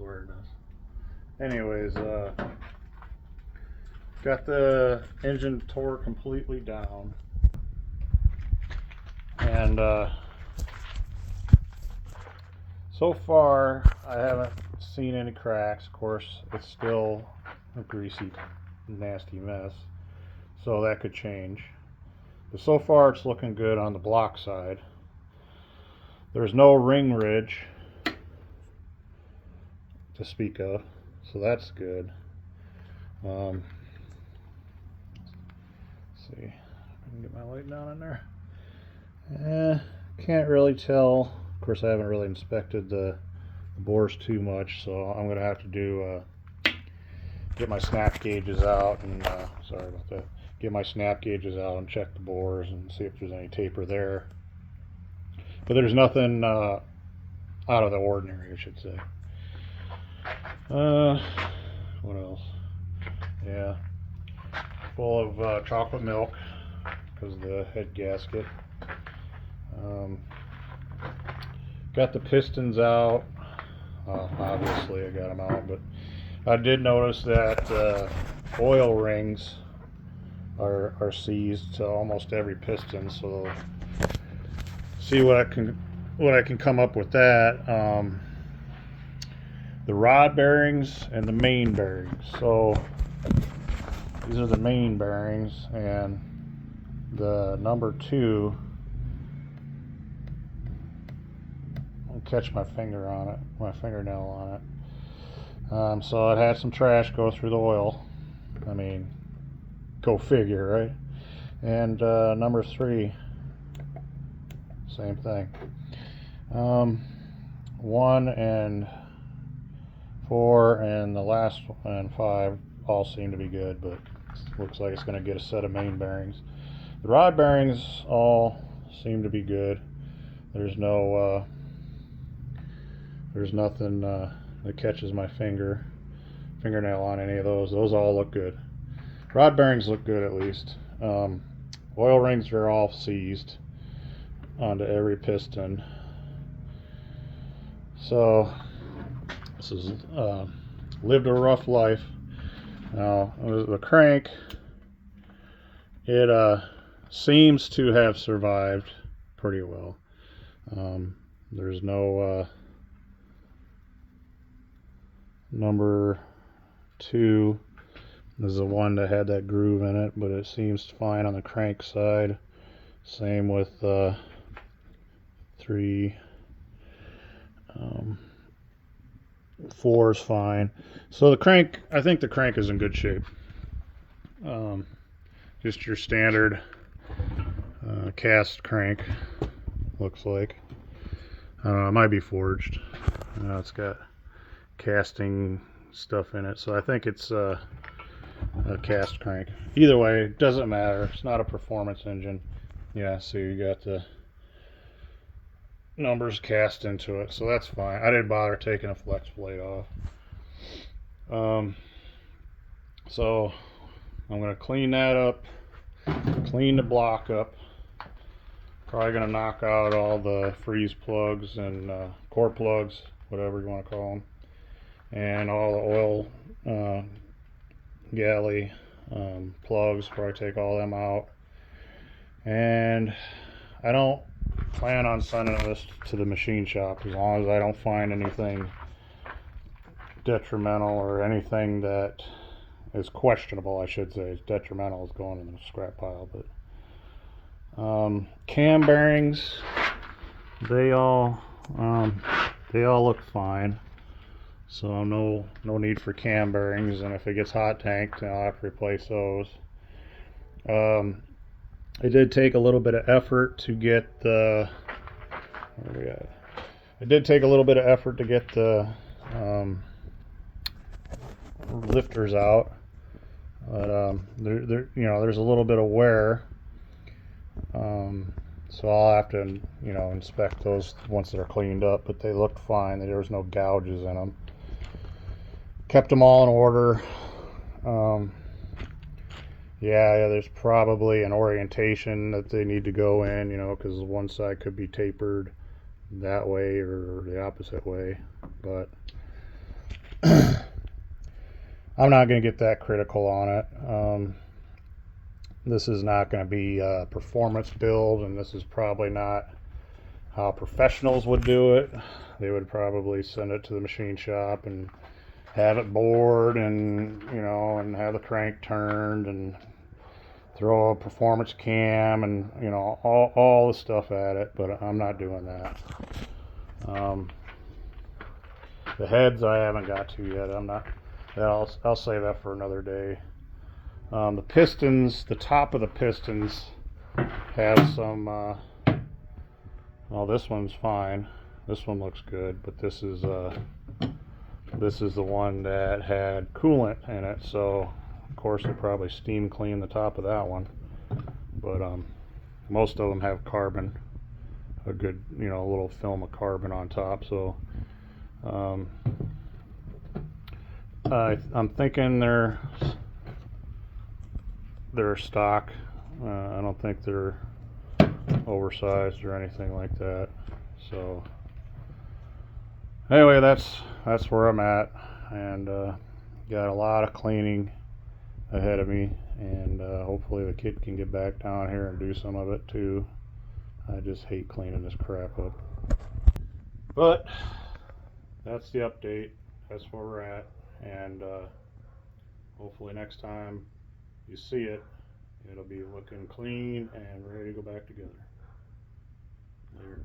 awareness. Anyways, got the engine tore completely down, and so far I haven't seen any cracks. Of course, it's still a greasy, nasty mess, so that could change. But so far it's looking good on the block side. There's no ring ridge to speak of, so that's good. Let's see, I can get my light down in there. Can't really tell. Of course, I haven't really inspected the bores too much, so I'm gonna have to do get my snap gauges out and sorry about that. Get my snap gauges out and check the bores and see if there's any taper there. But there's nothing out of the ordinary, I should say. What else? Yeah, full of chocolate milk because of the head gasket. Got the pistons out. Obviously I got them out, but I did notice that oil rings are seized to almost every piston, so see what I can come up with that. The rod bearings and the main bearings. So these are the main bearings, and the number 2. I'll catch my finger on it, my fingernail on it. So it had some trash go through the oil. I mean, go figure, right? And number 3, same thing. 1 and 4 and the last one and 5 all seem to be good, but looks like it's going to get a set of main bearings. The rod bearings all seem to be good. There's nothing that catches my fingernail on any of those. Those all look good. Rod bearings look good, at least. Oil rings are all seized onto every piston. So this is lived a rough life. Now the crank, it seems to have survived pretty well. There's no number 2 is the one that had that groove in it, but it seems fine on the crank side. Same with 3. 4 is fine. So the crank, I think the crank is in good shape. Just your standard cast crank, looks like. It might be forged. It's got casting stuff in it, so I think it's a cast crank. Either way, it doesn't matter. It's not a performance engine. Yeah, so you got the numbers cast into it, so that's fine. I didn't bother taking a flex plate off. So I'm going to clean that up, clean the block up. Probably going to knock out all the freeze plugs and core plugs, whatever you want to call them, and all the oil galley plugs. Probably take all them out. And I don't plan on sending this to the machine shop as long as I don't find anything detrimental or anything that is questionable. I should say it's detrimental, is going in the scrap pile. But cam bearings, they all look fine, so no need for cam bearings. And if it gets hot tanked, I'll have to replace those. It did take a little bit of effort to get the lifters out, but there's a little bit of wear, so I'll have to inspect those once they're cleaned up. But they looked fine. There was no gouges in them. Kept them all in order. Yeah, there's probably an orientation that they need to go in, because one side could be tapered that way or the opposite way. But I'm not going to get that critical on it. This is not going to be a performance build, and this is probably not how professionals would do it. They would probably send it to the machine shop and have it bored, and and have the crank turned, and throw a performance cam, and all the stuff at it. But I'm not doing that. The heads I haven't got to yet. I'm not. I'll save that for another day. The pistons, the top of the pistons have some. Well, this one's fine. This one looks good, but this is the one that had coolant in it. So, of course, they'll probably steam clean the top of that one. But most of them have carbon, a good little film of carbon on top. So. I'm thinking they're stock. I don't think they're oversized or anything like that. So anyway, that's where I'm at, and got a lot of cleaning ahead of me, and hopefully the kid can get back down here and do some of it too. I just hate cleaning this crap up. But that's the update. That's where we're at. And hopefully next time you see it, it'll be looking clean and ready to go back together. Later.